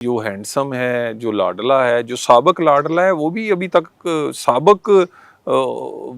जो हैंडसम है, जो लाडला है, जो साबक लाडला है, वो भी अभी तक साबक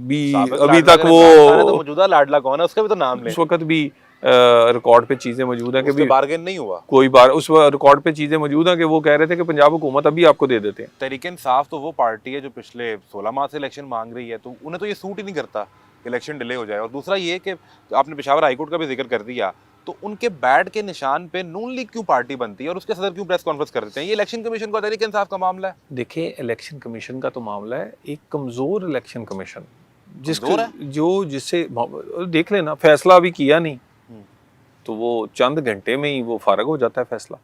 भी अभी तक वो तो मौजूदा लाडला कौन है उसका भी तो नाम लें। उस वक्त भी रिकॉर्ड पे चीजें मौजूद हैं कि भी बार्गेन नहीं हुआ कोई बार उस रिकॉर्ड पे चीजें मौजूद हैं कि वो कह रहे थे कि पंजाब हुकूमत अभी आपको दे देते हैं। तहरीक इंसाफ तो वो पार्टी है जो पिछले 16 माह से इलेक्शन मांग रही है, तो उन्हें तो ये सूट ही नहीं करता इलेक्शन डिले हो जाए। और दूसरा ये कि आपने पेशावर हाईकोर्ट का भी जिक्र कर दिया, तो उनके बैट के निशान पे नून लीग क्यों पार्टी बनती है और उसके सदर क्यों प्रेस कॉन्फ्रेंस कर देते हैं? ये इलेक्शन कमीशन का तहरीक इंसाफ का मामला है। देखिए, इलेक्शन कमीशन का तो मामला है एक कमजोर इलेक्शन कमीशन जिसका जो जिससे देख लेना फैसला अभी किया नहीं तो वो चंद घंटे में ही वो फारग हो जाता है फैसला।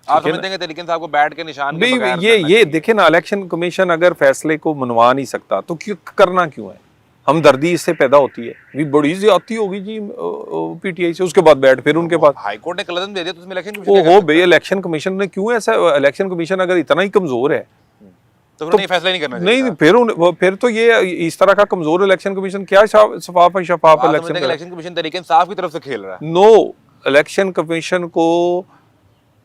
आप समझते हैं तहरीक इंसाफ को बैट के निशान के बगैर ये देखे ना, इलेक्शन कमीशन अगर फैसले को मनवा नहीं सकता तो क्यों करना क्यों है? हमदर्दी इससे पैदा होती है, भी बड़ी ज्यादती होगी जी पीटीआई से, उसके बाद बैठ फिर उनके पास हाईकोर्ट ने कलदम दे दिया तो उसमें इलेक्शन कमीशन हो भाई इलेक्शन कमीशन ने क्यों ऐसा, इलेक्शन कमीशन अगर इतना ही कमजोर है तो उन्हें फैसला नहीं करना चाहिए। नहीं फिर तो ये इस तरह का कमजोर इलेक्शन कमीशन क्या शफाफ इलेक्शन कमीशन तरीके इंसाफ की तरफ से खेल रहा है। नो, इलेक्शन कमीशन को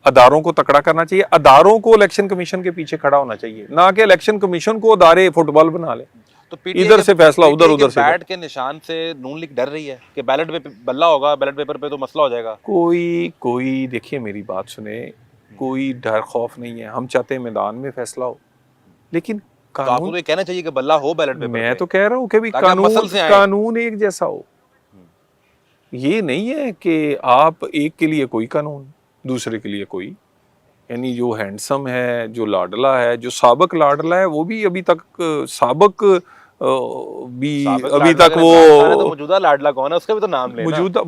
अदारों को तकड़ा करना चाहिए, अदारों को इलेक्शन कमीशन के पीछे खड़ा होना चाहिए, ना कि इलेक्शन कमीशन को अदारे फुटबॉल बना ले। तो इधर से फैसला उधर से। बैट के निशान से नून लीग डर रही है कि बैलेट पे बल्ला होगा, बैलेट पेपर पे तो मसला हो जाएगा। कोई देखिए मेरी बात सुने, कोई डर खौफ नहीं है। हम चाहते हैं मैदान में फैसला हो, लेकिन कानून तो आपको तो ये कहना चाहिए कि बल्ला हो बैलेट पेपर। मैं तो कह रहा हूँ कि भी कानून एक जैसा हो। ये नहीं है कि आप एक के लिए कोई कानून दूसरे के लिए कोई, यानी जो हैंडसम है, जो लाडला है, जो साबक लाडला है, वो भी अभी तक साबक भी अभी तक वो तो मौजूदा लाडला कौन है उसका भी तो नाम लेना।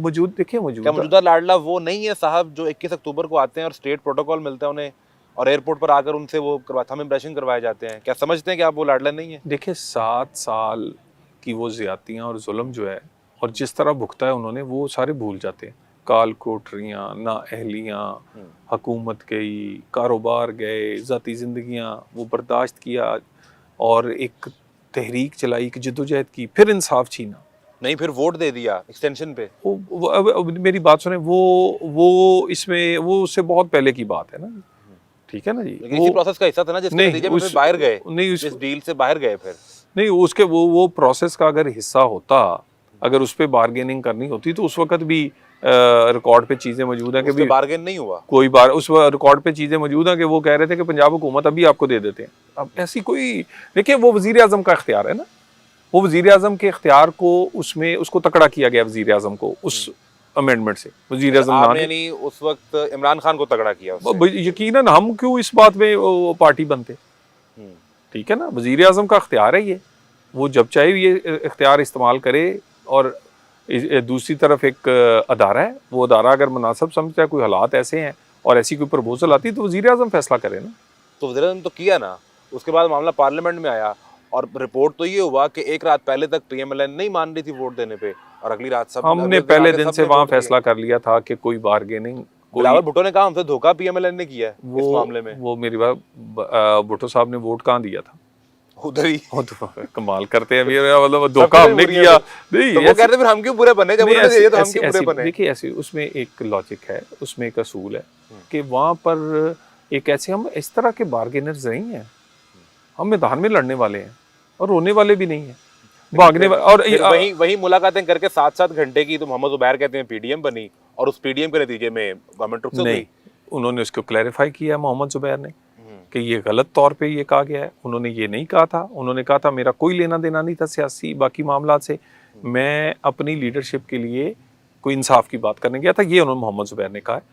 मौजूदा लाडला वो नहीं है साहब जो 21 अक्टूबर को आते हैं और स्टेट प्रोटोकॉल मिलता है उन्हें और एयरपोर्ट पर आकर उनसे वो थंब इम्प्रेशन करवाए जाते हैं। क्या समझते हैं कि आप वो लाडला नहीं है? देखिए 7 साल की वो ज्यादतियां और जुल्म जो है और जिस तरह भुगता है उन्होंने, वो सारे भूल जाते हैं। काल कोठरियाँ, ना अहलियाँ, हुकूमत गई, कारोबार गए, ज़ाती ज़िंदगियाँ वो बर्दाश्त किया और एक तहरीक चलाई, एक जद्दोजहद की, फिर इंसाफ छीना, नहीं फिर वोट दे दिया एक्सटेंशन पे। अब मेरी बात सुने, वो इसमें वो उससे बहुत पहले की बात है ना, ठीक है ना जी। इसी प्रोसेस का हिस्सा था ना जिसके नतीजे में फिर बाहर गए, इस डील से बाहर गए। फिर नहीं, उसके वो प्रोसेस का अगर हिस्सा होता, अगर उस पर बार्गेनिंग करनी होती तो उस वक्त भी रिकॉर्ड पे चीजें मौजूद हैं कि भी बार्गेन नहीं हुआ। कोई बार उस रिकॉर्ड पे चीजें मौजूद हैं कि वो कह रहे थे कि पंजाब हुकूमत अभी आपको दे देते हैं। अब ऐसी कोई, देखिए वो वजीर आजम का इख्तियार है ना, वो वजीर आजम के इख्तियार को उसमें उसको तकड़ा किया गया वजीर आजम को उस अमेंडमेंट से। वजीर आजम ने उस वक्त इमरान खान को तगड़ा किया। यकीनन हम क्यों इस बात में पार्टी बनते, ठीक है ना। वजीर आजम का इख्तियार है ये, वो जब चाहे ये इख्तियार इस्तेमाल करे। और दूसरी तरफ एक अदारा है, वो अदारा अगर मुनासिब समझता है, कोई हालात ऐसे हैं और ऐसी कोई प्रपोजल आती है तो वज़ीर आज़म फैसला करे ना। तो वज़ीर आज़म तो किया ना, उसके बाद मामला पार्लियामेंट में आया और रिपोर्ट तो ये हुआ कि एक रात पहले तक PMLN नहीं मान रही थी वोट देने पे और अगली रात सब हमने पहले दिन से वहाँ फैसला कर लिया था कि कोई बार्गेनिंग। बिलावल भुट्टो ने कहा हमसे धोखा PMLN ने किया है इस मामले में। वो मेरी बात, भुट्टो साहब ने वोट कहाँ दिया था? उधर ही। तो कमाल करते हैं, मतलब धोखा हमने किया नहीं। तो वो कहते फिर हम क्यों बुरे बने जब उन्होंने दिया तो हम क्यों बुरे बने? देखिए ऐसे उसमें एक लॉजिक है, उसमें एक असूल है कि वहाँ पर एक ऐसे, हम इस तरह के बार्गेनर्स नहीं हैं, हम मैदान में लड़ने वाले हैं और रोने वाले भी नहीं है, भागने वाले। और वही मुलाकातें करके 7-7 घंटे की तो मोहम्मद जुबैर कहते हैं PDM बनी और उस PDM के नतीजे में गवर्नमेंट रुक गई। उन्होंने उसको क्लैरिफाई किया मोहम्मद जुबैर ने कि ये गलत तौर पे ये कहा गया है। उन्होंने ये नहीं कहा था, उन्होंने कहा था मेरा कोई लेना देना नहीं था सियासी बाकी मामला से, मैं अपनी लीडरशिप के लिए कोई इंसाफ की बात करने गया था, ये उन्होंने मोहम्मद जुबैर ने कहा है।